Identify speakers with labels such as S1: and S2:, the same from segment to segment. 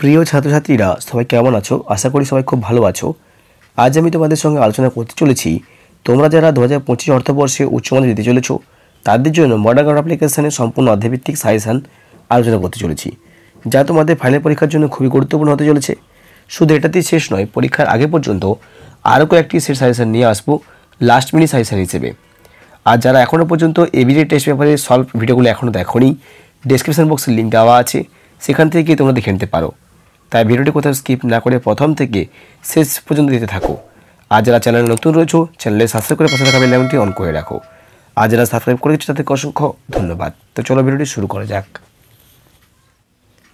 S1: প্রিয় ছাত্রছাত্রীরা সবাই কেমন আছো? আশা করি সবাই খুব ভালো আছো। আজ আমি তোমাদের সঙ্গে আলোচনা করতে চলেছি তোমরা যারা 2025 অর্থবর্ষে উচ্চ মাধ্যমিক দিতে চলেছো তাদের জন্য মডার্ন গ্রামার অ্যাপ্লিকেশনের সম্পূর্ণ অধ্যায়ভিত্তিক সাজেশন আলোচনা করতে চলেছি, যা তোমাদের ফাইনাল পরীক্ষার জন্য খুবই গুরুত্বপূর্ণ হতে চলেছে। শুধু এটাতেই শেষ নয়, পরীক্ষার আগে পর্যন্ত আরও কয়েকটি সেট সাজেশন নিয়ে আসবো লাস্ট মিনিট সাজেশন হিসেবে। আর যারা এখনও পর্যন্ত এবিডি টেস্ট পেপারে সলভ ভিডিওগুলো এখনও দেখোনি, ডেসক্রিপশন বক্সে লিঙ্ক দেওয়া আছে, সেখান থেকে তোমরা দেখে নিতে পারো। তাই ভিডিওটি কোথাও স্কিপ না করে প্রথম থেকে শেষ পর্যন্ত দিতে থাকো। আর যারা চ্যানেলে নতুন রয়েছো, চ্যানেলে সাবস্ক্রাইব করে পাশে থাকা বেল আইকনটি অন করে রাখো। আর যারা সাবস্ক্রাইব করেছো তাদেরকে অসংখ্য ধন্যবাদ। তো চলো ভিডিওটি শুরু করা যাক।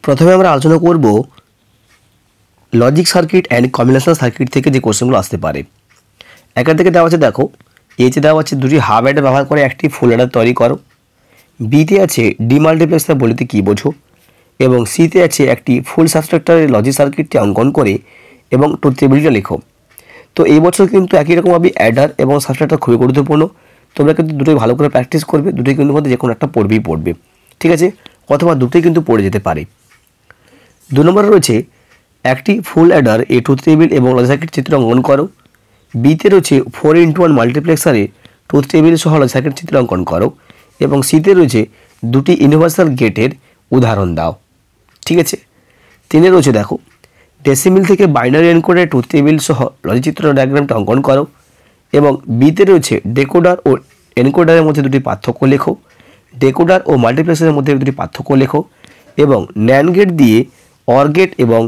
S1: প্রথমে আমরা আলোচনা করব logic circuit and combinational circuit থেকে যে কোশ্চেনগুলো আসতে পারে। এখান থেকে দেওয়া আছে, দেখো এতে দেওয়া আছে দুটি হাফ অ্যাডার ব্যবহার করে একটি ফুল অ্যাডার তৈরি করো। বিতে আছে ডিমাল্টিপ্লেক্সার বলতে কী বোঝো, এবং সিতে আছে একটি ফুল সাবস্ট্রাক্টরের লজিক সার্কিটটি অঙ্কন করে এবং ট্রুথ টেবিলটা লেখো। তো এই বছর কিন্তু একই রকমভাবে অ্যাডার এবং সাবস্ট্রাক্টর খুবই গুরুত্বপূর্ণ। তোমরা কিন্তু দুটোই ভালো করে প্র্যাকটিস করবে, দুটোই কিন্তু মধ্যে যে কোনো একটা পড়বে, ঠিক আছে, অথবা দুটোই কিন্তু পড়ে যেতে পারে। 2 নম্বরে রয়েছে একটি ফুল অ্যাডার এ ট্রুথ টেবিল এবং লজিক সার্কিট চিত্র অঙ্কন করো। বিতে রয়েছে 4x1 মাল্টিপ্লেক্সারে ট্রুথ টেবিল সহ লজিক সার্কিট চিত্র অঙ্কন করো, এবং সিতে রয়েছে দুটি ইউনিভার্সাল গেটের উদাহরণ দাও। ঠিক আছে, 3 রয়েছে, দেখো ডেসিমিল থেকে বাইনারি এনকোডার ট্রুথ টেবিল সহ লজিক চিত্র ডায়াগ্রামটা অঙ্কন করো, এবং বিতে রয়েছে ডেকোডার ও এনকোডারের মধ্যে দুটি পার্থক্য লেখো, ডেকোডার ও মাল্টিপ্লেক্সারের মধ্যে দুটি পার্থক্য লেখো, এবং ন্যান্ড গেট দিয়ে অর গেট এবং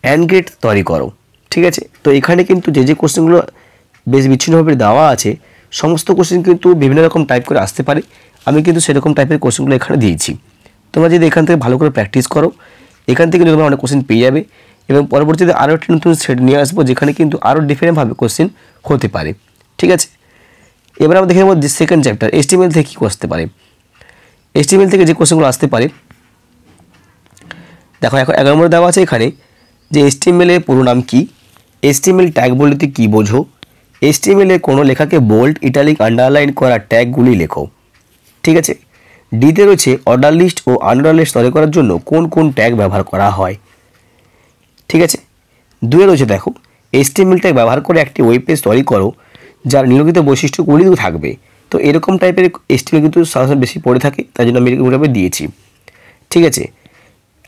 S1: অ্যান্ড গেট তৈরি করো। ঠিক আছে, তো এখানে কিন্তু যে কোশ্চেনগুলো বেশ বিচ্ছিন্নভাবে দেওয়া আছে, সমস্ত কোশ্চেন কিন্তু বিভিন্ন রকম টাইপ করে আসতে পারে। আমি কিন্তু সেরকম টাইপের কোশ্চেনগুলো এখানে দিয়েছি। তোমরা যদি এখান থেকে ভালো করে প্র্যাকটিস করো, এখান থেকে তোমরা অনেক কোশ্চেন পেয়ে যাবে, এবং পরবর্তীতে আরও একটি নতুন সেট নিয়ে আসবো যেখানে কিন্তু আরও ডিফারেন্টভাবে কোশ্চেন হতে পারে। ঠিক আছে, এবার আমরা দেখে নেব যে সেকেন্ড চ্যাপ্টার HTML থেকে কী আসতে পারে। HTML থেকে যে কোশ্চেনগুলো আসতে পারে, দেখো এখন 11 নম্বরে দেওয়া আছে এখানে যে HTML এর পুরো নাম কী, HTML ট্যাগ বলতে কী বোঝো, HTML এ কোনো লেখাকে বোল্ড, ইটালিক, আন্ডারলাইন করা ট্যাগগুলি লেখো। ঠিক আছে, ডিতে রয়েছে অর্ডার লিস্ট ও আনঅর্ডার লিস্ট তৈরি করার জন্য কোন কোন ট্যাগ ব্যবহার করা হয়। ঠিক আছে, 2 রয়েছে, দেখো HTML ট্যাগ ব্যবহার করে একটি ওয়েব পেজ তৈরি করো যার নিম্নলিখিত বৈশিষ্ট্যগুলিও থাকবে। তো এরকম টাইপের HTML কিন্তু সাধারণত বেশি পড়ে থাকে, তাই জন্য আমি এরকমভাবে দিয়েছি। ঠিক আছে,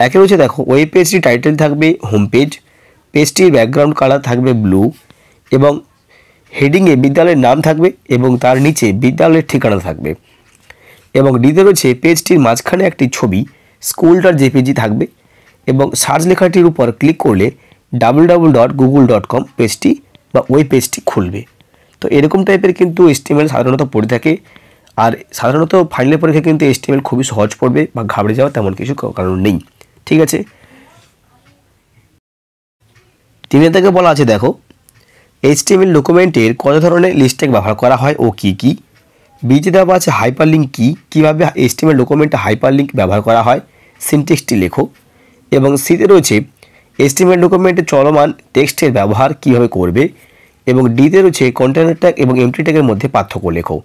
S1: 1 রয়েছে, দেখো ওয়েব পেজটির টাইটেল থাকবে হোম পেজ, পেজটির ব্যাকগ্রাউন্ড কালার থাকবে ব্লু, এবং হেডিংয়ে বিদ্যালয়ের নাম থাকবে এবং তার নিচে বিদ্যালয়ের ঠিকানা থাকবে। এবং ডিতে রয়েছে পেজটির মাঝখানে একটি ছবি school.jpg থাকবে, এবং সার্চ লেখাটির উপর ক্লিক করলে www.google.com পেজটি বা ওই পেজটি খুলবে। তো এরকম টাইপের কিন্তু HTML সাধারণত পড়ে থাকে, আর সাধারণত ফাইনাল পরীক্ষা কিন্তু HTML খুবই সহজ পড়বে বা ঘাবড়ে যাওয়া তেমন কিছু কারণ নেই। ঠিক আছে, 3 থেকে বলা আছে, দেখো HTML ডকুমেন্টের কত ধরনের লিস্ট ট্যাগ ব্যবহার করা হয় ও কী কী। বিতে দেওয়া আছে হাইপারলিঙ্ক কী, কীভাবে HTML ডকুমেন্টে হাইপারলিঙ্ক ব্যবহার করা হয়, সিনট্যাক্সটি লেখো। এবং সিতে রয়েছে HTML ডকুমেন্টে চলমান টেক্সটের ব্যবহার কীভাবে করবে, এবং ডিতে রয়েছে কন্টেনার ট্যাগ এবং এমটি ট্যাগের মধ্যে পার্থক্য লেখো।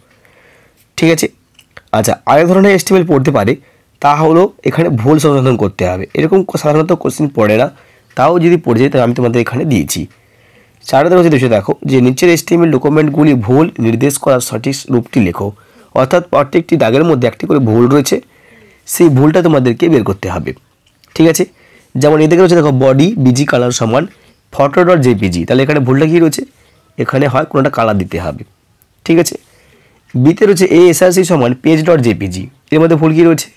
S1: ঠিক আছে, আচ্ছা, আরেক ধরনের HTML পড়তে পারে, তা হলো এখানে ভুল সংশোধন করতে হবে। এরকম সাধারণত কোশ্চেন পড়ে না, তাও যদি পড়ে যায় তাহলে আমি তোমাদের এখানে দিয়েছি। 4 রয়েছে, দেখো যে নিচের HTML ডকুমেন্টগুলি ভুল নির্দেশ করার সঠিক রূপটি লেখো। অর্থাৎ প্রত্যেকটি দাগের মধ্যে একটি করে ভুল রয়েছে, সেই ভুলটা তোমাদেরকে বের করতে হবে। ঠিক আছে, যেমন এদিকে রয়েছে, দেখো বডি বিজি কালার সমান photo.jpg, তাহলে এখানে ভুলটা কী রয়েছে, এখানে হয় কোনোটা কালার দিতে হবে। ঠিক আছে, বিতে রয়েছে ASRC সমান page.jpg, এর মধ্যে ভুল কী রয়েছে,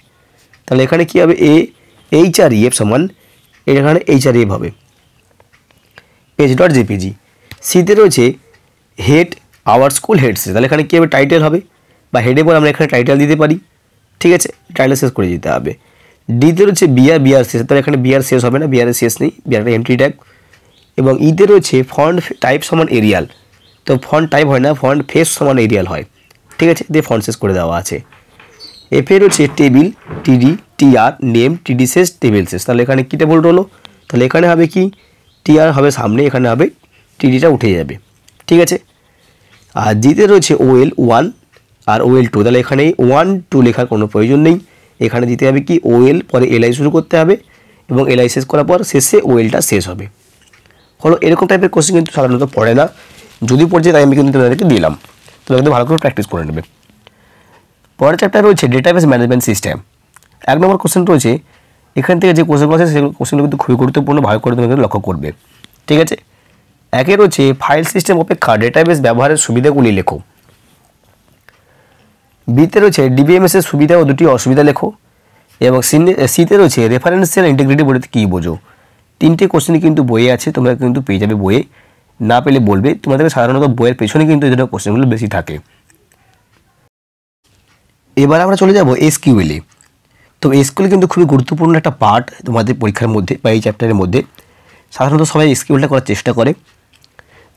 S1: তাহলে এখানে কী হবে href সমান, এখানে href হবে page.jpg। সিতে রয়েছে হেড আওয়ার স্কুল হেডসে, তাহলে এখানে কী হবে টাইটেল হবে, বা হেডের পর আমরা এখানে টাইটেল দিতে পারি। ঠিক আছে, টাইটেল শেষ করে দিতে হবে। ডিতে রয়েছে বিআর শেষ, তাহলে এখানে বিআর শেষ হবে না, বিআরের শেষ নেই, বিআরটা এমটি ট্যাগ। এবং ইতে রয়েছে ফন্ট টাইপ সমান এরিয়াল, তো ফন্ট টাইপ হয় না, ফন্ট ফেস সমান এরিয়াল হয়। ঠিক আছে, দিয়ে ফন্ট শেষ করে দেওয়া আছে। এফে রয়েছে টেবিল টিডি টিআর নেম টিডি শেষ টেবিল শেষ, তাহলে এখানে কীটা ভুল হলো, তাহলে এখানে হবে কি টিআর হবে সামনে, এখানে হবে টিডিটা উঠে যাবে। ঠিক আছে, আর জিতে রয়েছে OL1 আর OL2, তাহলে এখানে 1 2 লেখার কোনো প্রয়োজন নেই, এখানে দিতে হবে কি OL পরে LI শুরু করতে হবে, এবং এলআই শেষ করার পর শেষে ওয়েলটা শেষ হবে। হলো এরকম টাইপের কোশ্চেন কিন্তু সাধারণত পড়ে না, যদি পড়ছে তাই আমি কিন্তু তোমাদেরকে দিলাম, তোমরা কিন্তু ভালো করে প্র্যাকটিস করে নেবে। পরের চ্যাপ্টার রয়েছে ডেটাবেস ম্যানেজমেন্ট সিস্টেম। 1 নম্বর কোশ্চেন রয়েছে, এখান থেকে যে কোশ্চেনগুলো আছে সেগুলো কোশ্চেনগুলো কিন্তু খুবই গুরুত্বপূর্ণ, ভালো করে তোমাকে লক্ষ্য করবে। ঠিক আছে, একে রয়েছে ফাইল সিস্টেম অপেক্ষা ডেটাবেস ব্যবহারের সুবিধাগুলি লেখো। বিতে রয়েছে ডিবিএমএস এর সুবিধা ও দুটি অসুবিধা লেখো। এবং সিতে রয়েছে রেফারেন্সিয়াল ইন্টিগ্রিটি বলতে কী বোঝো। 3টে কোশ্চেন কিন্তু বইয়ে আছে, তোমরা কিন্তু পেয়ে যাবে বইয়ে, না পেলে বলবে। তোমাদের সাধারণত বইয়ের পেছনে কিন্তু এই ধরনের কোশ্চেনগুলো বেশি থাকে। এবার আমরা চলে যাব এসকিউএলে। তো এসকিউএল কিন্তু খুবই গুরুত্বপূর্ণ একটা পার্ট তোমাদের পরীক্ষার মধ্যে বা এই চ্যাপ্টারের মধ্যে। সাধারণত সবাই এসকিউএলটা করার চেষ্টা করে।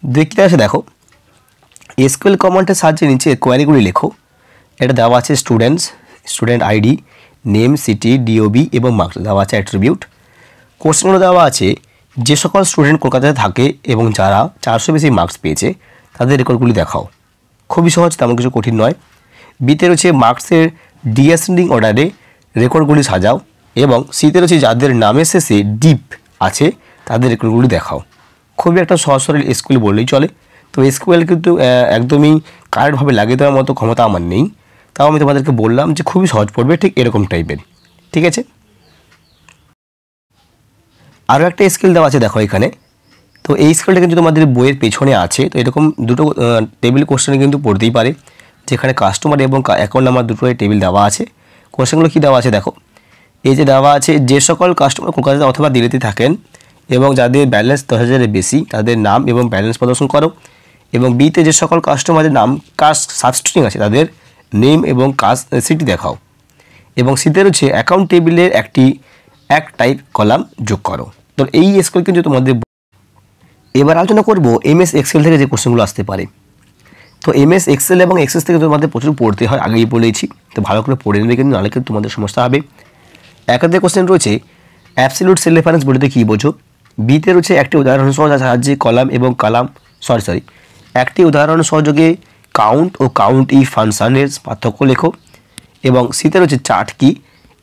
S1: দেখতে আসে দেখো, এসকিউএল কমান্ডের সাহায্যে নিচে কোয়ারিগুলি লেখো। এটা দেওয়া আছে student ID, name, city, DOB এবং মার্কস দেওয়া আছে অ্যাট্রিবিউট। কোশ্চেনগুলো দেওয়া আছে, যে সকল স্টুডেন্ট কলকাতায় থাকে এবং যারা 400 বেশি মার্কস পেয়েছে তাদের রেকর্ডগুলি দেখাও। খুবই সহজ, তেমন কিছু কঠিন নয়। বিতে রয়েছে মার্কসের ডিঅ্যাসেন্ডিং অর্ডারে রেকর্ডগুলি সাজাও। এবং সিতে রয়েছে যাদের নামের শেষে ডিপ আছে তাদের রেকর্ডগুলি দেখাও। খুবই একটা সহজ সরল এসকিউএল বললেই চলে। তো এসকিউএল কিন্তু একদমই কারেক্টভাবে লাগিয়ে দেওয়ার মতো ক্ষমতা আমার নেই, তাও আমি তোমাদেরকে বললাম যে খুবই সহজ পড়বে, ঠিক এরকম টাইপের। ঠিক আছে, আরও একটা স্কিল দেওয়া আছে দেখো এখানে। তো এই স্কিলটা কিন্তু তোমাদের বইয়ের পেছনে আছে। তো এরকম দুটো টেবিল কোশ্চেনে কিন্তু পড়তেই পারে, যেখানে কাস্টমার এবং অ্যাকাউন্ট নাম্বার দুটোই টেবিল দেওয়া আছে। কোশ্চেনগুলো কী দেওয়া আছে দেখো, এই যে দেওয়া আছে, যে সকল কাস্টমার কলকাতাতে অথবা দিল্লিতে থাকেন এবং যাদের ব্যালেন্স 10,000-এর বেশি তাদের নাম এবং ব্যালেন্স প্রদর্শন করো। এবং বিতে যে সকল কাস্টমারের নাম কাস্ট সাবস্ট্রিং আছে তাদের নেম এবং কাস্ট সিটি দেখাও। এবং সিতে রয়েছে অ্যাকাউন্ট টেবিলের এক টাইপ কলাম যোগ করো। তো এই স্কিল কিন্তু তোমাদের। এবার আলোচনা করব এমএস এক্সেল থেকে যে কোশ্চেনগুলো আসতে পারে। তো এমএস এক্সেল এবং এক্সেস থেকে তোমাদের প্রচুর পড়তে হয়, আগেই বলেছি। তো ভালো করে পড়ে নেবে, কিন্তু নাহলে কিন্তু তোমাদের সমস্যা হবে। একাধিক কোশ্চেন রয়েছে, অ্যাবসলিউট সেল রেফারেন্স বলতে কী বোঝো। বিতে রয়েছে একটি উদাহরণ সাহায্যে কলাম এবং একটি উদাহরণ সহযোগে কাউন্ট ও কাউন্ট ই ফাংশনের পার্থক্য লেখো। এবং সিতে রয়েছে চার্ট কি,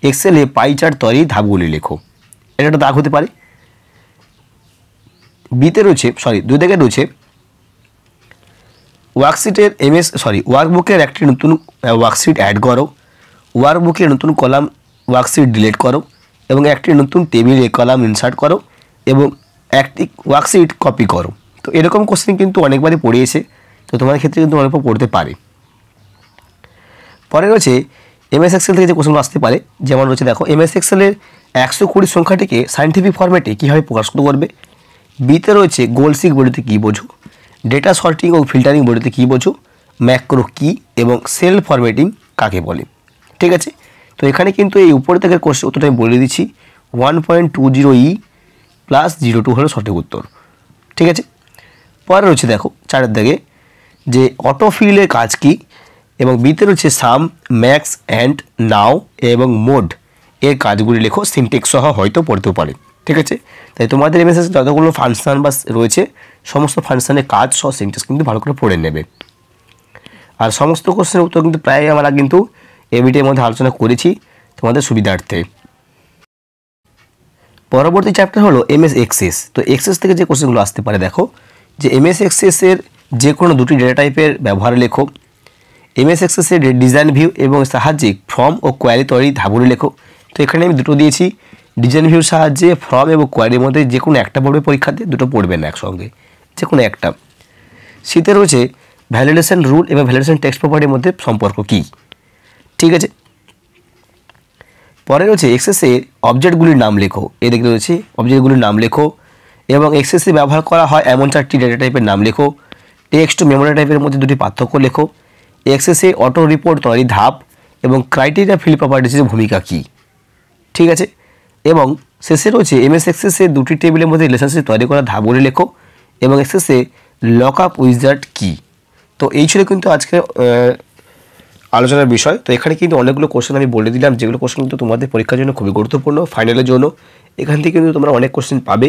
S1: এক্সেলে পাই চার্ট তৈরির ধাপগুলি লেখো। এটা একটা দাগ হতে পারে। বিতে রয়েছে 2 দাগে রয়েছে ওয়ার্কবুকের একটি নতুন ওয়ার্কশিট অ্যাড করো, ওয়ার্কবুকের নতুন কলাম ওয়ার্কশিট ডিলিট করো, এবং একটি নতুন টেবিলে কলাম ইনসার্ট করো, এবং একটি ওয়ার্কশিট কপি করো। তো এরকম কোশ্চেন কিন্তু অনেকবারই পড়িয়েছে, তো তোমাদের ক্ষেত্রে কিন্তু অনেক পড়তে পারে। পরে রয়েছে এমএস এক্সেল থেকে যে কোশ্চেনগুলো আসতে পারে, যেমন রয়েছে দেখো, এমএস এক্সেলের 120 সংখ্যাটিকে সায়েন্টিফিক ফরম্যাটে কীভাবে প্রকাশ করবে। বিতে রয়েছে গোলসিক বলতে কী বোঝো, ডেটা সর্টিং ও ফিল্টারিং বলতে কী বোঝো, ম্যাক্রো কী এবং সেল ফরম্যাটিং কাকে বলে। ঠিক আছে, তো এখানে কিন্তু এই উপরে থেকে কোশ্চেন উত্তরটা আমি বলে দিচ্ছি। 1.20E + 02 হলো সঠিক উত্তর। ঠিক আছে, পরে রয়েছে দেখো 4 দাগে যে অটোফিলের কাজ কী। এবং বিতে রয়েছে সাম, ম্যাক্স, অ্যান্ড, নাও এবং মোড এর কাজগুলি লেখো। সিনটেক্স সহ হয়তো পড়তেও পারে। ঠিক আছে, তাই তোমাদের এমএসএস যতগুলো ফাংশন বা রয়েছে সমস্ত ফাংশনের কাজ সহ সিনটেক্স কিন্তু ভালো করে পড়ে নেবে। আর সমস্ত কোশ্চেনের উত্তর কিন্তু প্রায় আমরা কিন্তু এই ভিডিওর মধ্যে আলোচনা করেছি তোমাদের সুবিধার্থে। পরবর্তী চ্যাপ্টার হলো এমএস এক্সেস। তো এক্সেস থেকে যে কোশ্চেনগুলো আসতে পারে দেখো, যে এমএস এক্সেসের যে কোনো দুটি ডেটা টাইপের ব্যবহার লেখো। এমএস এক্সেসের ডিজাইন ভিউ এবং সাহায্যে ফর্ম ও কোয়ারি তৈরি ধাপগুলি লেখো। তো এখানে আমি দুটো দিয়েছি, ডিজাইন ভিউর সাহায্যে ফর্ম এবং কোয়ারির মধ্যে যে কোনো একটা পড়বে পরীক্ষাতে, দুটো পড়বে না একসঙ্গে, যে কোনো একটা। সিতে রয়েছে ভ্যালিডেশন রুল এবং ভ্যালিডেশন টেক্সট প্রপার্টির মধ্যে সম্পর্ক কী। ঠিক আছে, পরে রয়েছে এক্সেসে অবজেক্টগুলির নাম লেখো। এদিকে রয়েছে অবজেক্টগুলির নাম লেখো। এবং এক্সেসে ব্যবহার করা হয় এমন 4টি ডেটা টাইপের নাম লেখো। টেক্সট ও মেমোরি টাইপের মধ্যে দুটি পার্থক্য লেখো। এক্সেসে অটো রিপোর্ট তৈরি ধাপ এবং ক্রাইটেরিয়া ফিল্ড প্রপার্টিসের ভূমিকা কী। ঠিক আছে, এবং শেষে রয়েছে এমএস এক্সেসে দুটি টেবিলের মধ্যে রিলেশনশিপ তৈরি করা ধাপগুলি লেখো। এবং এক্সেসে লক আপ উইজার্ড কী। তো এই ছিল কিন্তু আজকে আলোচনার বিষয়। তো এখানে কিন্তু অনেকগুলো কোশ্চেন আমি বলে দিলাম, যেগুলো কোশ্চেন কিন্তু তোমাদের পরীক্ষার জন্য খুবই গুরুত্বপূর্ণ, ফাইনালের জন্য। এখান থেকে কিন্তু তোমরা অনেক কোশ্চেন পাবে।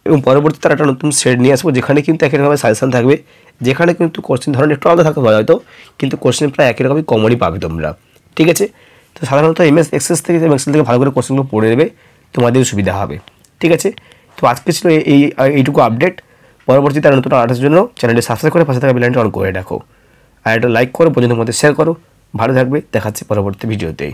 S1: এবং পরবর্তীতে তারা একটা নতুন সেট নিয়ে আসবো, যেখানে কিন্তু একই রকমের সাজেশন থাকবে, যেখানে কিন্তু কোশ্চেন ধরনের একটু আলাদা থাকতে পারে হয়তো, কিন্তু কোশ্চেন প্রায় একই রকমই কমনই পাবে তোমরা। ঠিক আছে, তো সাধারণত এমএস এক্সেস থেকে এবং এক্সেল থেকে ভালো করে কোশ্চেনগুলো পড়ে নেবে, তোমাদের সুবিধা হবে। ঠিক আছে, তো আজকে ছিল এইটুকু আপডেট। পরবর্তীতে নতুন আর্টের জন্য চ্যানেলটি সাবস্ক্রাইব করে পাশে থাকা বেল আইকনটি অন করে রাখো, আর এটা লাইক করো, বন্ধুদের মধ্যে শেয়ার করো। ভালো থাকবে, দেখাচ্ছে পরবর্তী ভিডিওতে।